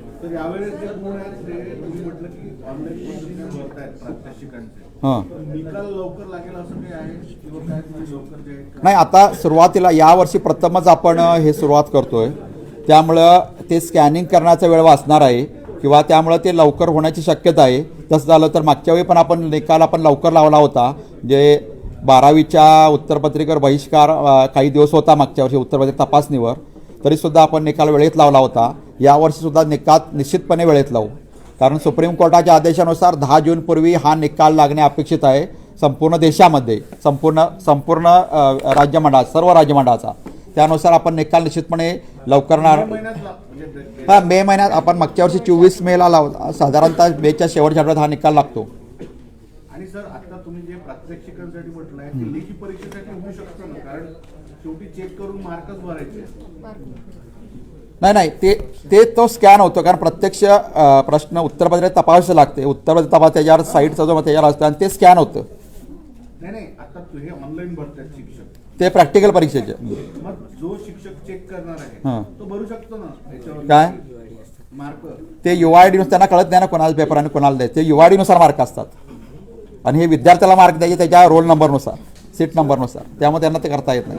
हां, नाही, आता सुरुवातीला यावर्षी प्रथमच आपण हे सुरुवात करतोय, त्यामुळं ते स्कॅनिंग करण्याचा वेळ वाचणार आहे किंवा त्यामुळं ते लवकर होण्याची शक्यता आहे. तसं झालं तर मागच्या वेळी पण आपण निकाल लवकर लावला होता, जे 12वीच्या उत्तरपत्रिकेवर बहिष्कार काही दिवस होता मागच्या वर्षी उत्तरपत्रिका तपासणीवर, तरीसुद्धा आपण निकाल वेळेत लावला होता. यावर्षीसुद्धा निकाल निश्चितपणे वेळेत लावू, कारण सुप्रीम कोर्टाच्या आदेशानुसार 10 जूनपूर्वी हा निकाल लागणे अपेक्षित आहे संपूर्ण देशामध्ये, संपूर्ण राज्यमंडळात, सर्व राज्यमंडळाचा. त्यानुसार आपण निकाल निश्चितपणे लवकर मे महिन्यात आपण मागच्या वर्षी 24 मेला लावला, साधारणतः मेच्या शेवटच्या आठवड्यात हा निकाल लागतो. आणि सर, आता तुम्ही जे प्रात्यक्षिकांसाठी म्हटलंय ते लेखी परीक्षेसाठी होऊ शकतं ना, कारण शेवटी चेक करून मार्कच भरायचे. नाही, ते तो स्कॅन होतो, कारण प्रत्यक्ष प्रश्न उत्तरपत्रिकेत तपासावे लागते, उत्तरपत्रिका तपास त्याच्यावर साईटचा जो त्याच्यावर असतं आणि ते स्कॅन होतं. नाही, आता हे ऑनलाईन भरतात शिक्षक, ते प्रॅक्टिकल परीक्षेचे. मग जो शिक्षक चेक करणार आहे तो भरू शकतो ना त्याच्यावर काय मार्क? ते UID त्यांना कळत नाही ना कोणाला पेपर आणि कोणाला द्यायचे, ते UID नुसार मार्क असतात आणि हे विद्यार्थ्याला मार्क द्यायचे त्याच्या रोल नंबरनुसार, सीट नंबरनुसार, त्यामुळे त्यांना ते करता येत नाही.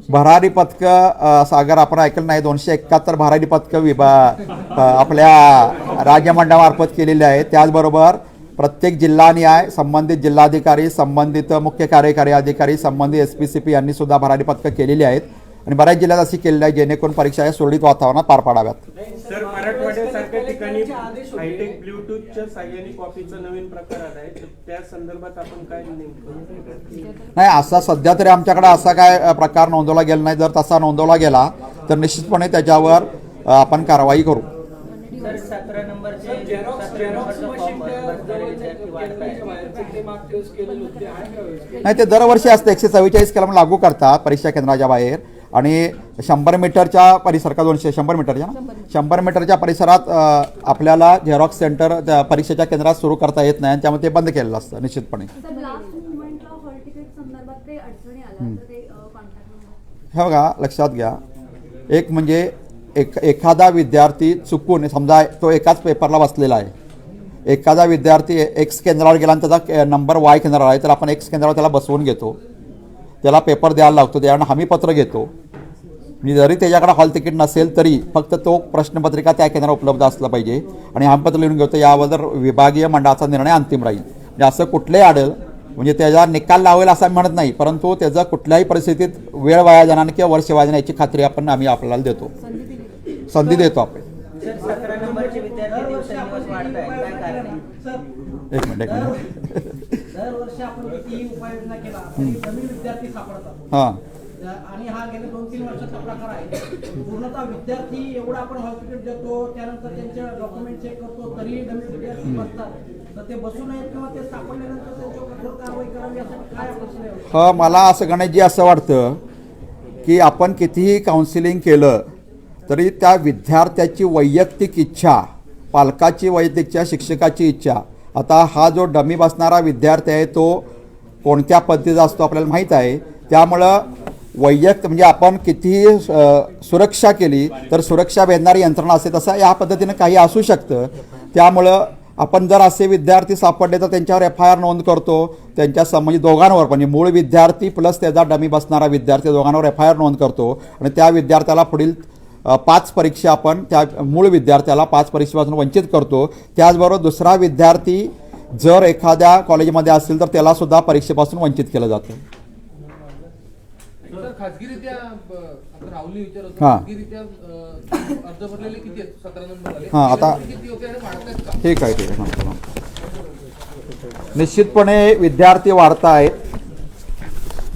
भरारी पथकं सागर आपण ऐकलं नाही, 271 भरारी पथकं आपल्या राज्यमंडळामार्फत केलेली आहे. त्याचबरोबर प्रत्येक जिल्हानिहाय संबंधित जिल्हाधिकारी, संबंधित मुख्य कार्यकारी अधिकारी, संबंधित SPCP यांनी सुद्धा भरारी पथकं केलेली आहेत आणि बऱ्याच जिल्ह्यात अशी केलेली आहे जेणेकरून परीक्षा या सुरळीत वातावरणात पार पाडाव्यात. सर, मराठवाड्यासारख्या ठिकाणी हायटेक ब्लूटूथच्या साह्याने कॉपीचा नवीन प्रकार आला आहे, तर त्या संदर्भात आपण काय नाही, असा सध्या तरी आमच्याकडे असा काय प्रकार नोंदवला गेला नाही. जर तसा नोंदवला गेला तर निश्चितपणे त्याच्यावर आपण कारवाई करू. नाही, ते दरवर्षी असतं, 144 कलम लागू करतात परीक्षा केंद्राच्या बाहेर आणि 100 मीटरच्या परिसर का 100 मीटरच्या 100 मीटरच्या परिसरात आपल्याला झेरॉक्स सेंटर परीक्षेच्या केंद्रात सुरू करता येत नाही आणि त्यामुळे ते बंद केलेलं असतं निश्चितपणे. हे बघा, लक्षात घ्या, एक म्हणजे एखादा विद्यार्थी चुकून, समजा तो एकाच पेपरला बसलेला आहे, एखादा विद्यार्थी X केंद्रावर गेला आणि त्याचा नंबर Y केंद्रावर आहे, तर आपण X केंद्रावर त्याला बसवून घेतो, त्याला पेपर द्यायला लागतो, त्याच्याकडे हमीपत्र घेतो. म्हणजे जरी त्याच्याकडे हॉल तिकीट नसेल तरी फक्त तो प्रश्नपत्रिका त्या केंद्रावर उपलब्ध असला पाहिजे आणि हमीपत्र लिहून घेतो. याबद्दल विभागीय मंडळाचा निर्णय अंतिम राहील. म्हणजे असं कुठलंही आढळ, म्हणजे त्याचा निकाल लावेल असं आम्ही म्हणत नाही, परंतु त्याचा कुठल्याही परिस्थितीत वेळ वाया जाणार किंवा वर्ष वाया जाणार याची खात्री आम्ही आपल्याला देतो, संधी देतो आपण. एक मिनिट हां, आणि हा गेल्या 2-3 वर्षाचा प्रकार आहे. पूर्णतः विद्यार्थी एवढा आपण हॉल तिकीट देतो, त्यानंतर त्यांचे डॉक्युमेंट चेक करतो, तरीही डमी विद्यार्थी बसतात, तर ते बसू नयेत किंवा ते सापडल्यानंतर त्यांच्यावर कठोर कारवाई करावी यासाठी काय प्रश्न आहे? मला असं गणेशजी असं वाटतं की आपण कितीही काउन्सिलिंग केलं तरी त्या विद्यार्थ्याची वैयक्तिक इच्छा, पालकाची वैयक्तिक इच्छा, शिक्षकाची इच्छा, आता हा जो डमी बसणारा विद्यार्थी आहे तो कोणत्या पद्धतीचा असतो आपल्याला माहीत आहे. त्यामुळं वैयक्तिक म्हणजे आपण कितीही सुरक्षा केली तर सुरक्षा भेदणारी यंत्रणा असते, तसं या पद्धतीनं काही असू शकतं. त्यामुळं आपण जर असे विद्यार्थी सापडले तर त्यांच्यावर FIR नोंद करतो, त्यांच्या म्हणजे दोघांवर म्हणजे मूळ विद्यार्थी प्लस त्याचा डमी बसणारा विद्यार्थी दोघांवर FIR नोंद करतो आणि त्या विद्यार्थ्याला पुढील 5 परीक्षा आपण त्या मूळ विद्यार्थ्याला 5 परीक्षेपासून वंचित करतो. त्याचबरोबर दुसरा विद्यार्थी जर एखाद्या कॉलेजमध्ये असेल तर त्यालासुद्धा परीक्षेपासून वंचित केलं जातं. सर, खाजगीरित्या आपण राहुलने विचारतो, हां. खाजगीरित्या अर्ज भरलेले किती आहेत? 17 नंबर आले. हां, आता- किती होते आणि वाढतायत का? ठीक आहे सांगतो ना. निश्चितपणे विद्यार्थी वाढत आहेत.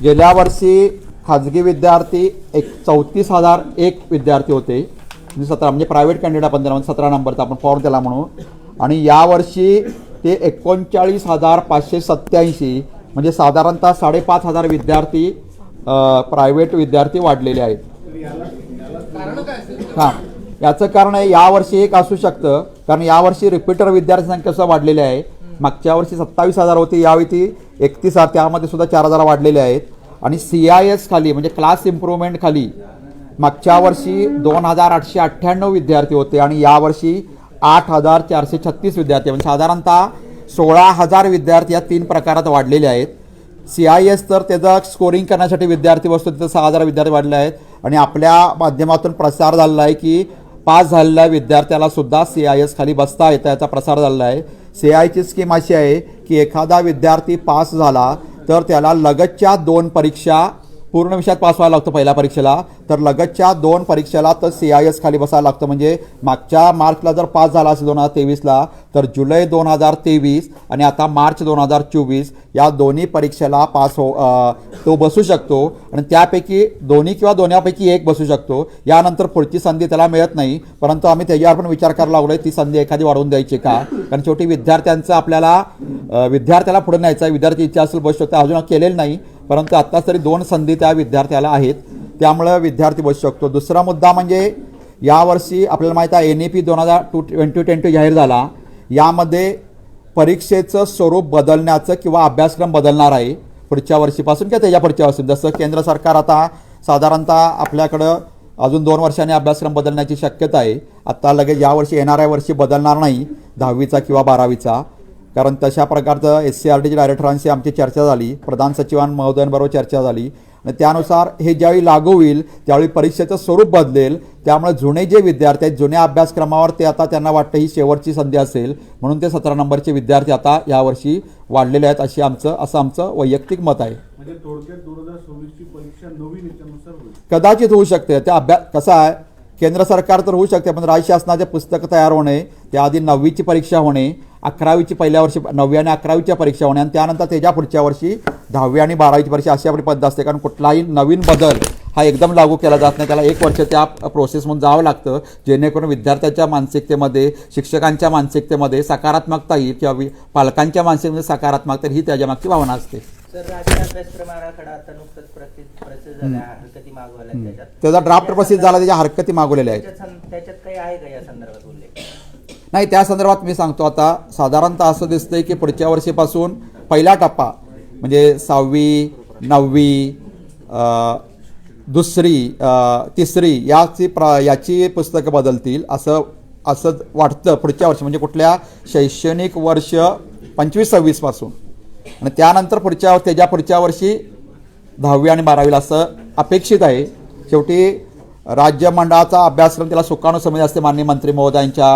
गेल्या वर्षी खाजगी विद्यार्थी 34,001 विद्यार्थी होते, 17 म्हणजे प्रायव्हेट कॅन्डिडेट आपण त्याला 17 नंबरचा आपण फॉर्म त्याला म्हणू, आणि यावर्षी ते 39,587 म्हणजे साधारणतः 5,500 विद्यार्थी प्रायव्हेट विद्यार्थी वाढलेले आहेत. कारण काय असेल? हां, याचं कारण आहे यावर्षी एक असू शकतं, कारण यावर्षी रिपीटर विद्यार्थी संख्या सुद्धा वाढलेली आहे. मागच्या वर्षी 27,000 होती, यावेळी ती 31,000, त्यामध्ये सुद्धा 4,000 वाढलेले आहेत. आणि CIS खाली म्हणजे क्लास इम्प्रूव्हमेंट खाली मागच्या वर्षी 2,898 विद्यार्थी होते आणि यावर्षी 8,436 विद्यार्थी, म्हणजे साधारणतः 16,000 विद्यार्थी या 3 प्रकारात वाढलेले आहेत. CIS तर त्याचं स्कोरिंग करण्यासाठी विद्यार्थी बसतो, तिथं 6,000 विद्यार्थी वाढले आहेत. आणि आपल्या माध्यमातून प्रसार झालेला आहे की पास झालेल्या विद्यार्थ्याला सुद्धा CIS खाली बसता येतं, याचा प्रसार झालेला आहे. CISची स्कीम अशी आहे की एखादा विद्यार्थी पास झाला तर त्याला लगतच्या 2 परीक्षा पूर्ण विषयात पास व्हायला लागतं पहिल्या परीक्षेला, तर लगतच्या 2 परीक्षेला तर CIS खाली बसायला लागतं. म्हणजे मागच्या मार्चला जर पास झाला असेल 2023ला तर जुलै 2023 आणि आता मार्च 2024 या दोन्ही परीक्षेला तो बसू शकतो आणि त्यापैकी दोन्ही किंवा दोन्हीपैकी एक बसू शकतो. यानंतर पुढची संधी त्याला मिळत नाही, परंतु आम्ही त्याच्यावर पण विचार करायला लागलो ती संधी एखादी वाढवून द्यायची का, कारण शेवटी विद्यार्थ्यांचं आपल्याला विद्यार्थ्याला पुढे न्यायचं आहे. विद्यार्थी इच्छा असेल बसू शकतो, अजून केलेलं नाही, परंतु आत्ताच तरी 2 संधी त्या विद्यार्थ्याला आहेत, त्यामुळं विद्यार्थी बसू शकतो. दुसरा मुद्दा म्हणजे यावर्षी आपल्याला माहीत आहे NEP 2022 जाहीर झाला. यामध्ये परीक्षेचं स्वरूप बदलण्याचं किंवा अभ्यासक्रम बदलणार आहे पुढच्या वर्षीपासून किंवा त्याच्या पुढच्या वर्षी. जसं केंद्र सरकार आता साधारणतः आपल्याकडं अजून 2 वर्षांनी अभ्यासक्रम बदलण्याची शक्यता आहे. आत्ता लगेच यावर्षी येणाऱ्या वर्षी बदलणार नाही 10वीचा किंवा 12वीचा, कारण तशा प्रकारचं SCRTच्या डायरेक्टरांशी आमची चर्चा झाली, प्रधान सचिवां महोदयांबरोबर चर्चा झाली आणि त्यानुसार हे ज्यावेळी लागू होईल त्यावेळी परीक्षेचं स्वरूप बदलेल. त्यामुळे जुने जे विद्यार्थी आहेत जुन्या अभ्यासक्रमावर ते आता त्यांना वाटतं ही शेवटची संधी असेल, म्हणून ते 17 नंबरचे विद्यार्थी आता यावर्षी वाढलेले आहेत असं आमचं वैयक्तिक मत आहे. म्हणजे थोडक्यात 2026ची परीक्षा नवीन याच्यानुसार होईल. कदाचित होऊ शकते. त्या कसं आहे, केंद्र सरकार तर होऊ शकते, पण राज्य शासनाचे पुस्तकं तयार होणे, त्याआधी 9वीची परीक्षा होणे, 11वीची पहिल्या वर्षी 9वी आणि 11वीच्या परीक्षा होणे आणि त्यानंतर त्याच्या पुढच्या वर्षी 10वी आणि 12वीची परीक्षा अशी आपली पद्धत असते. कारण कुठलाही नवीन बदल हा एकदम लागू केला जात नाही, त्याला 1 वर्ष त्या प्रोसेसमधून जावं लागतं, जेणेकरून विद्यार्थ्याच्या मानसिकतेमध्ये शिक्षकांच्या मानसिकतेमध्ये सकारात्मकता येईल किंवा पालकांच्या मानसिकतेमध्ये सकारात्मकता ही त्याच्यामागची भावना असते. सर, राष्ट्रीय अभ्यासक्रम आराखडा आता नुकताच प्रसिद्ध झाला, हरकती मागवल्या त्याचा ड्राफ्ट प्रसिद्ध झाला, त्याच्या हरकती मागवलेल्या आहेत. त्याच्यात काही आहे का या संदर्भात उल्लेख? नाही, त्या संदर्भात मी सांगतो. आता साधारणतः असं दिसतंय की पुढच्या वर्षीपासून पहिला टप्पा म्हणजे 6वी 9वी 2री 3री याची पुस्तकं बदलतील असं वाटतं पुढच्या वर्षी, म्हणजे कुठल्या शैक्षणिक वर्ष 25-26 पासून, आणि त्यानंतर त्याच्या पुढच्या वर्षी 10वी आणि 12वीला असं अपेक्षित आहे. शेवटी राज्य मंडळाचा अभ्यासक्रम त्याला सुकाणू समिती असते माननीय मंत्री महोदयांच्या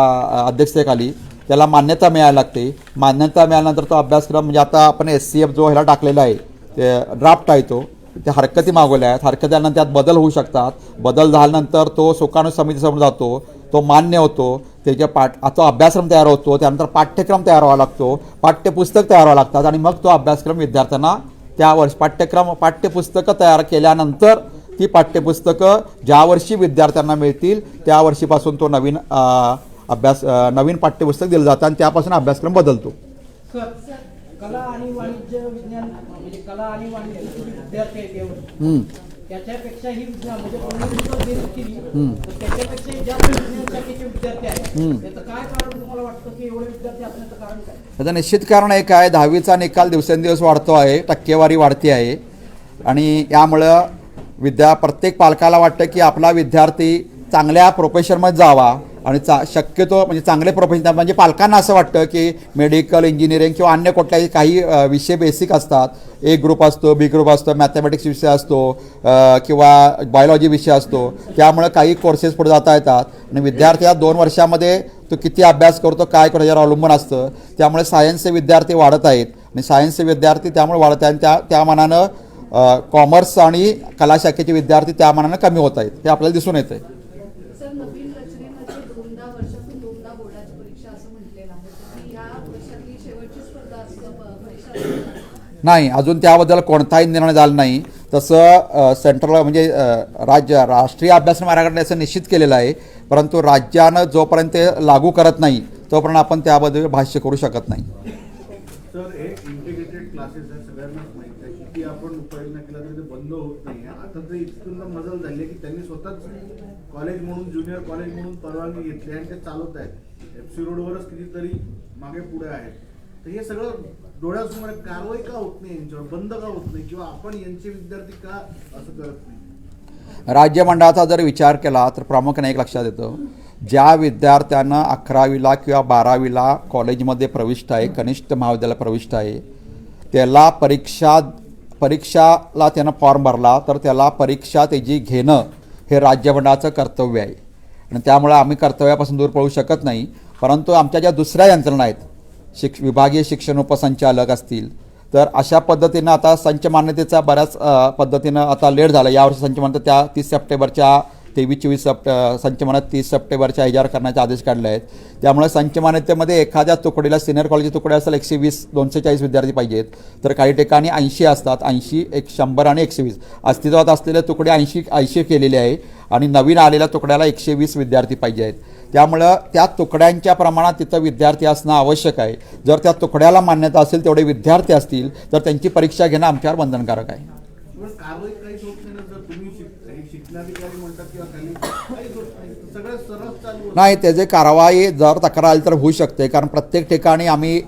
अध्यक्षतेखाली, त्याला मान्यता मिळायला लागते. मान्यता मिळाल्यानंतर तो अभ्यासक्रम म्हणजे आता आपण SCF जो ह्याला टाकलेला आहे ते ड्राफ्ट आहे, तो त्या हरकती मागवल्या आहेत. हरकती आल्यानंतर त्यात बदल होऊ शकतात. बदल झाल्यानंतर तो सुकाणू समितीसमोर जातो, तो मान्य होतो, त्याच्या तो अभ्यासक्रम तयार होतो, त्यानंतर पाठ्यक्रम तयार व्हावा लागतो, पाठ्यपुस्तक तयार व्हावं लागतात आणि मग तो अभ्यासक्रम विद्यार्थ्यांना त्या पाठ्यपुस्तकं तयार केल्यानंतर ती पाठ्यपुस्तकं ज्या वर्षी विद्यार्थ्यांना मिळतील त्या वर्षीपासून तो नवीन पाठ्यपुस्तक दिलं जातं आणि त्यापासून अभ्यासक्रम बदलतो. सर, कला आणि वाणिज्य विज्ञान म्हणजे कला आणि वाणिज्य विद्यार्थी आहेत यावर, त्याच्यापेक्षाही म्हणजे बेरीज केली तर त्याच्यापेक्षा जास्त विज्ञान शाखेचे विद्यार्थी आहेत. याचं काय कारण तुम्हाला वाटतं की एवढे विद्यार्थी असण्याचं कारण काय? त्याचं निश्चित कारण एक आहे, 10वीचा निकाल दिवसेंदिवस वाढतो आहे, टक्केवारी वाढते आहे आणि यामुळं प्रत्येक पालकाला वाटतं की आपला विद्यार्थी चांगल्या प्रोफेशनमध्ये जावा आणि शक्यतो म्हणजे चांगले प्रोफेशनल म्हणजे पालकांना असं वाटतं की मेडिकल इंजिनिअरिंग किंवा अन्य कुठल्याही काही विषय बेसिक असतात, ए ग्रुप असतो, बी ग्रुप असतो, मॅथमॅटिक्स विषय असतो किंवा बायोलॉजी विषय असतो, त्यामुळे काही कोर्सेस पुढे जाता येतात आणि विद्यार्थी या 2 वर्षामध्ये तो किती अभ्यास करतो काय करतो यावर अवलंबून असतं. त्यामुळे सायन्सचे विद्यार्थी वाढत आहेत आणि सायन्सचे विद्यार्थी त्यामुळे वाढत आहेत आणि त्या मानानं कॉमर्स आणि कला शाखेचे विद्यार्थी त्या मानानं कमी होत आहेत, हे आपल्याला दिसून येतं आहे. सर, नवीन रचनेमध्ये वर्षातून 2दा बोर्डाची परीक्षा असं म्हटलेलं आहे, तर ती ह्या वर्षातली शेवटची स्पर्धा परीक्षा असते. नाही, अजून त्याबद्दल कोणताही निर्णय झाला नाही. तसं सेंट्रल म्हणजे राष्ट्रीय अभ्यासक्रम आराखड्याने असं निश्चित केलेलं आहे, परंतु राज्यानं जोपर्यंत ते लागू करत नाही तोपर्यंत आपण त्याबद्दल भाष्य करू शकत नाही. सर, हे इंटिग्रेटेड क्लासेस आहे, सगळ्यांनाच माहिती आहे. किती आपण उपाययोजना केला तरी ते बंद होत नाही. आता तर इतकं मजल झाली आहे की त्यांनी स्वतःच कॉलेज म्हणून, ज्युनियर कॉलेज म्हणून परवानगी घेतली आणि ते चालवत आहेत. FC रोडवरच कितीतरी मागे पुढे आहेत. तर हे सगळं डोळ्यासमोर कारवाई का होत नाही, यांच्यावर बंद का होत नाही, किंवा आपण यांचे विद्यार्थी का असं करत नाही? राज्य मंडळाचा जर विचार केला तर प्रामुख्याने एक लक्षात येतं, ज्या विद्यार्थ्यांना 11वीला किंवा 12वीला कॉलेजमध्ये प्रविष्ट आहे, कनिष्ठ महाविद्यालयात प्रविष्ट आहे, त्याला परीक्षाला त्यानं फॉर्म भरला तर त्याला परीक्षा त्याची घेणं हे राज्य मंडळाचं कर्तव्य आहे आणि त्यामुळे आम्ही कर्तव्यापासून दूर पळू शकत नाही. परंतु आमच्या ज्या दुसऱ्या यंत्रणा आहेत, विभागीय शिक्षण उपसंचालक असतील, तर अशा पद्धतीनं आता संच मान्यतेचा बऱ्याच पद्धतीनं आता लेट झाला. यावर्षी संच मान्यता त्या 30 सप्टेंबरच्या 23-24 संच मान्यता 30 सप्टेंबरच्या ह्याच्यावर करण्याचे आदेश काढले आहेत. त्यामुळे संच मान्यतेमध्ये एखाद्या तुकडीला सिनियर कॉलेजची तुकडी असेल 120, 240 विद्यार्थी पाहिजेत, तर काही ठिकाणी 80 असतात. 80, 100 आणि 120 अस्तित्वात असलेल्या तुकडे 80 केलेले आहे आणि नवीन आलेल्या तुकड्याला 120 विद्यार्थी पाहिजे आहेत. त्यामुळं त्या तुकड्यांच्या प्रमाणात तिथं विद्यार्थी असणं आवश्यक आहे. जर त्या तुकड्याला मान्यता असेल, तेवढे विद्यार्थी असतील, तर त्यांची परीक्षा घेणं आमच्यावर बंधनकारक आहे. कारवाई काहीच होत नाही ना. जर तुम्ही शिक्षणाधिकारी म्हणतात किंवा काहीच होत नाही, सगळं सरळ चालू नाही, त्याचे कारवाई जर तक्रार आली तर होऊ शकते, कारण प्रत्येक ठिकाणी आम्ही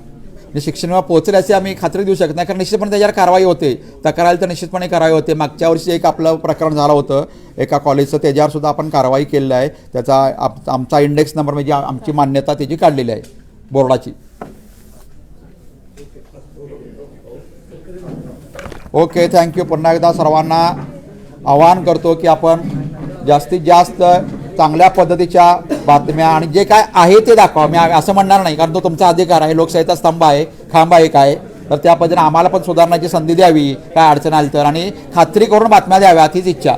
शिक्षणावर पोहोचल्याची आम्ही खात्री देऊ शकत नाही, कारण निश्चितपणे त्याच्यावर कारवाई होते. तक्रार आली तर निश्चितपणे कारवाई होते. मागच्या वर्षी एक आपलं प्रकरण झालं होतं एका कॉलेजचं, त्याच्यावर सुद्धा आपण कारवाई केलेली आहे. त्याचा आमचा इंडेक्स नंबर म्हणजे आमची मान्यता त्याची काढलेली आहे बोर्डाची. Okay, thank you. पुन्हा एकदा सर्वांना आवाहन करतो की आपण जास्तीत जास्त चांगल्या पद्धतीच्या बातम्या आणि जे काय आहे ते दाखवा. मी असं म्हणणार नाही, कारण तो तुमचा अधिकार आहे, लोकशाहीचा स्तंभ आहे, खांब आहे काय, तर त्या पद्धतीने आम्हाला पण सुधारण्याची संधी द्यावी काय अडचण आली तर, आणि खात्री करून बातम्या द्याव्यात हीच इच्छा.